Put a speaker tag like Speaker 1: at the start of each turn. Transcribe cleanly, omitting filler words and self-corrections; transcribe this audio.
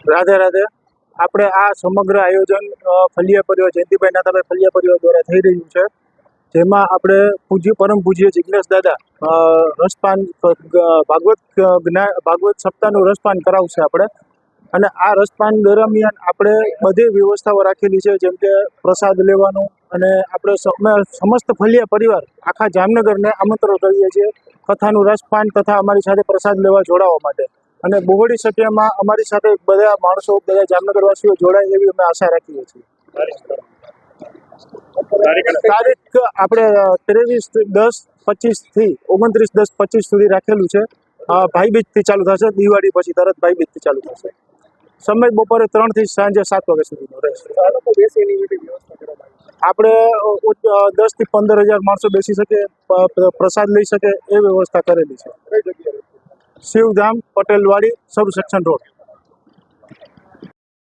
Speaker 1: રાધે રાધે. આપણે આ સમગ્ર આયોજન ફલિયા પરિવાર જયંતિભાઈ નાથાભાઈ ફલિયા પરિવાર દ્વારા થઈ રહ્યું છે, જેમાં આપણે પરમ પૂજ્ય જિજ્ઞેશ દાદા રસપાન ભાગવત સપ્તાહનું રસપાન કરાવશે આપણે. અને આ રસપાન દરમિયાન આપણે બધી વ્યવસ્થાઓ રાખેલી છે, જેમ કે પ્રસાદ લેવાનું, અને આપણે સમસ્ત ફલિયા પરિવાર આખા જામનગરને આમંત્રણ કરીએ છીએ કથાનું રસપાન તથા અમારી સાથે પ્રસાદ લેવા જોડાવા માટે. અને બહોળી સંખ્યામાં અમારી સાથે બધા માણસો, બધા જામનગરવાસીઓ જોડાય એવી અમે આશા રાખીએ છીએ. તારીખ આપણે 23/10/25 થી 29/10/25 સુધી રાખેલું છે. ભાઈબીજથી ચાલુ થશે, દિવાળી પછી તરત ભાઈબીજથી ચાલુ થશે. સમય બપોરે 3 થી સાંજે 7 વાગ્યા સુધીનો રહેશે. આપણે 10 થી 15,000 માણસો બેસી શકે, પ્રસાદ લઈ શકે એ વ્યવસ્થા કરેલી છે. શિવધામ પટેલવાડી સબ સેક્શન રોડ.